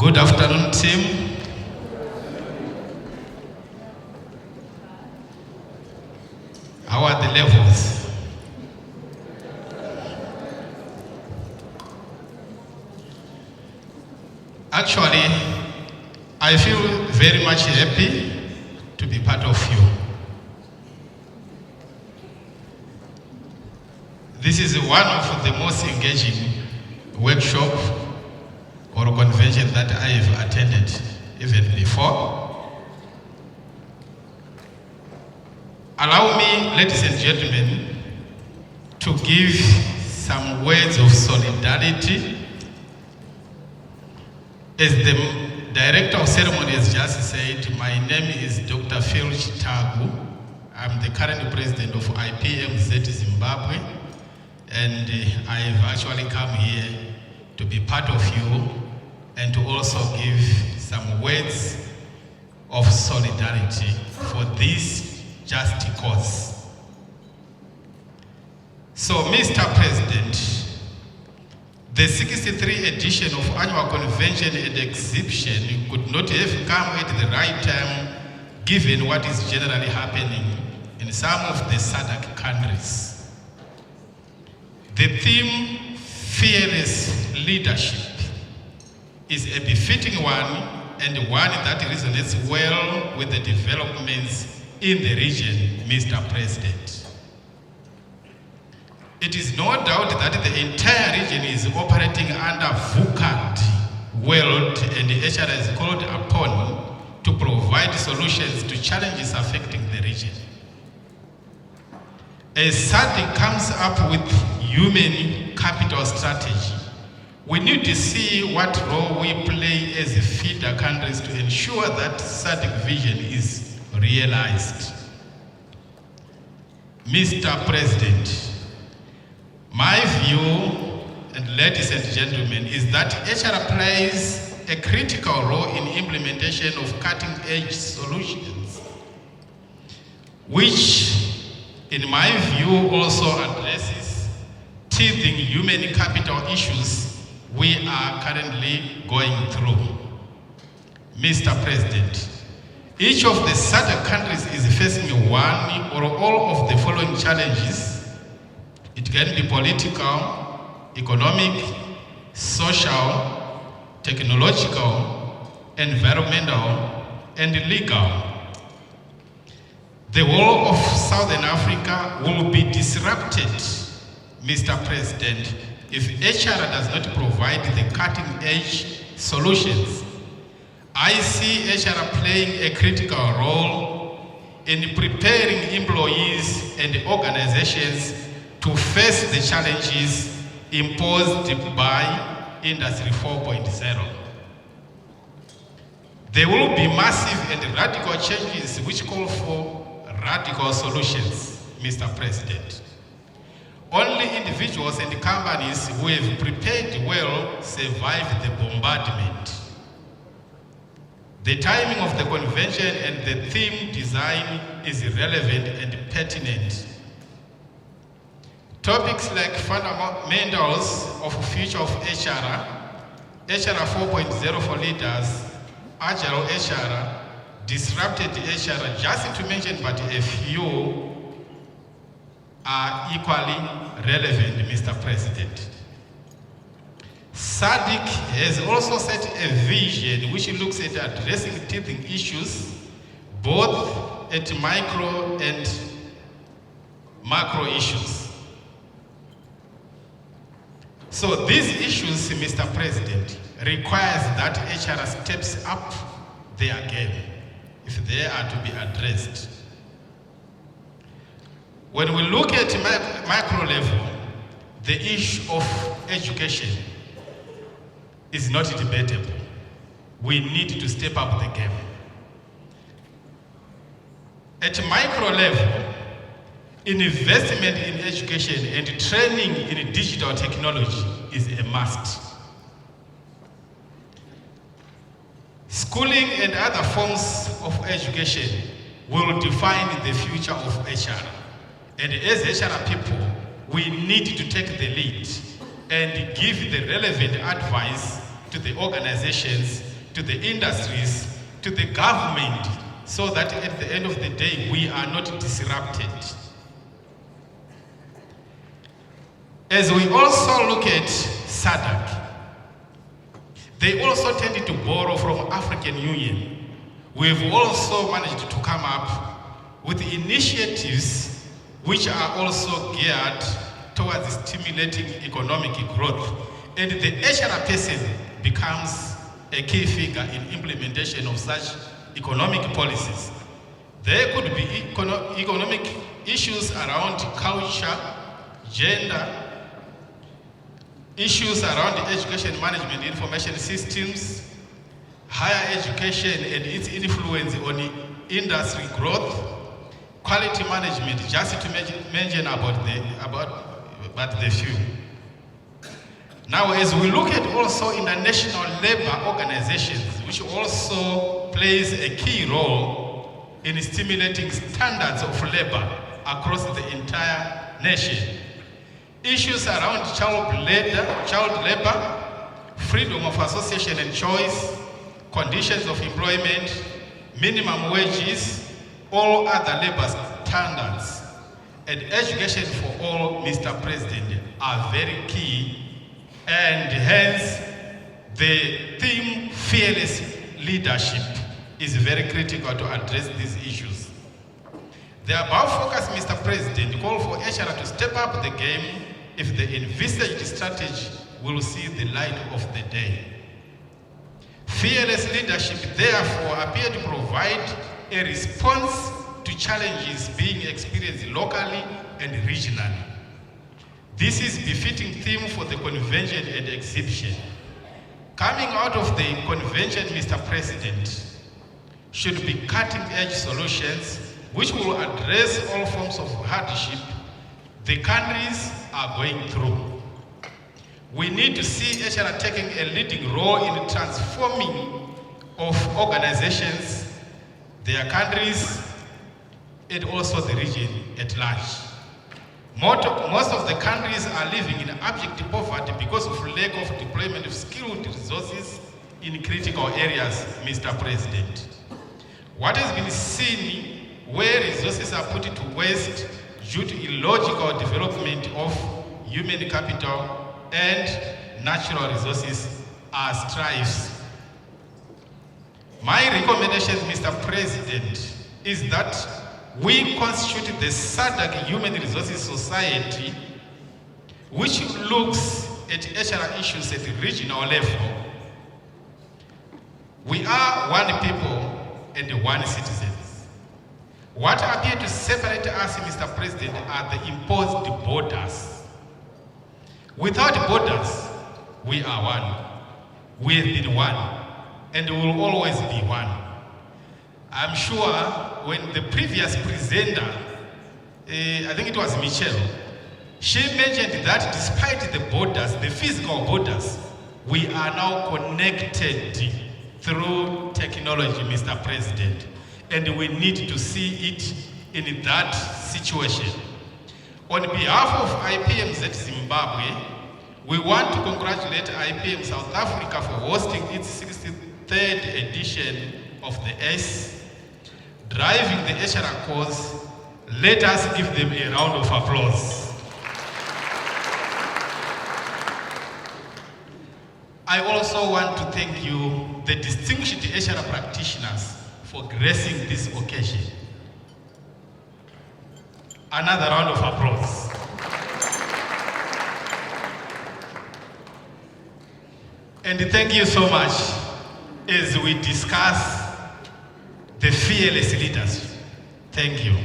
Good afternoon, team. How are the levels? Actually, I feel very much happy to be part of you. This is one of the most engaging workshops or convention that I have attended even before. Allow me, ladies and gentlemen, to give some words of solidarity. As the Director of Ceremony has just said, my name is Dr. Phil Chitagu. I'm the current president of IPMZ Zimbabwe, and I have actually come here to be part of you and to also give some words of solidarity for this just cause. So, Mr. President, the 63rd edition of Annual Convention and Exhibition could not have come at the right time given what is generally happening in some of the SADC countries. The theme, Fearless Leadership, is a befitting one and one that resonates well with the developments in the region, Mr. President. It is no doubt that the entire region is operating under VUCA world, and HR is called upon to provide solutions to challenges affecting the region. As SADC comes up with human capital strategy, we need to see what role we play as feeder countries to ensure that SADC vision is realized. Mr. President, my view, and ladies and gentlemen, is that HR plays a critical role in implementation of cutting-edge solutions, which, in my view, also addresses teething human capital issues we are currently going through. Mr. President, each of the SADC countries is facing one or all of the following challenges. It can be political, economic, social, technological, environmental, and legal. The whole of Southern Africa will be disrupted, Mr. President, if HR does not provide the cutting-edge solutions. I see HR playing a critical role in preparing employees and organizations to face the challenges imposed by Industry 4.0. There will be massive and radical changes which call for radical solutions, Mr. President. Only individuals and companies who have prepared well survive the bombardment. The timing of the convention and the theme design is relevant and pertinent. Topics like fundamentals of future of HR, HR 4.0 for leaders, agile HR, disrupted HR, just to mention but a few, are equally relevant, Mr. President. SADC has also set a vision which looks at addressing teething issues, both at micro and macro issues. So these issues, Mr. President, requires that HR steps up their game if they are to be addressed. When we look at macro level, the issue of education is not debatable. We need to step up the game. At micro level, investment in education and training in digital technology is a must. Schooling and other forms of education will define the future of HR. And as HR people, we need to take the lead and give the relevant advice to the organizations to the industries, to the government, so that at the end of the day, we are not disrupted. As we also look at SADC, they also tended to borrow from African Union. We've also managed to come up with initiatives which are also geared towards stimulating economic growth. And the HR person becomes a key figure in implementation of such economic policies. There could be economic issues around culture, gender, issues around education management, information systems, higher education and its influence on industry growth, quality management, just to mention about the few. Now, as we look at also international labor organizations, which also plays a key role in stimulating standards of labor across the entire nation. Issues around child labor, freedom of association and choice, conditions of employment, minimum wages, all other labor standards, and education for all, Mr. President, are very key, and hence the theme fearless leadership is very critical to address these issues. The above focus, Mr. President, call for HR to step up the game if the envisaged strategy will see the light of the day. Fearless leadership, therefore, appear to provide a response to challenges being experienced locally and regionally. This is befitting theme for the convention and exhibition. Coming out of the convention, Mr. President, should be cutting-edge solutions which will address all forms of hardship the countries are going through. We need to see HR taking a leading role in transforming of organizations, their countries, and also the region at large. Most of the countries are living in abject poverty because of lack of deployment of skilled resources in critical areas, Mr. President. What has been seen where resources are put to waste due to illogical development of human capital and natural resources are strives. My recommendation, Mr. President, is that we constitute the SADC Human Resources Society, which looks at HR issues at the regional level. We are one people and one citizen. What appear to separate us, Mr. President, are the imposed borders. Without borders, we are one. We have been one, and we will always be one. I'm sure when the previous presenter, I think it was Michelle, she mentioned that despite the borders, the physical borders, we are now connected through technology, Mr. President. And we need to see it in that situation. On behalf of IPMZ Zimbabwe, we want to congratulate IPM South Africa for hosting its 63rd edition of the ACE, driving the HR cause. Let us give them a round of applause. I also want to thank you, the distinguished HR practitioners, for gracing this occasion. Another round of applause. And thank you so much as we discuss the fearless leaders. Thank you.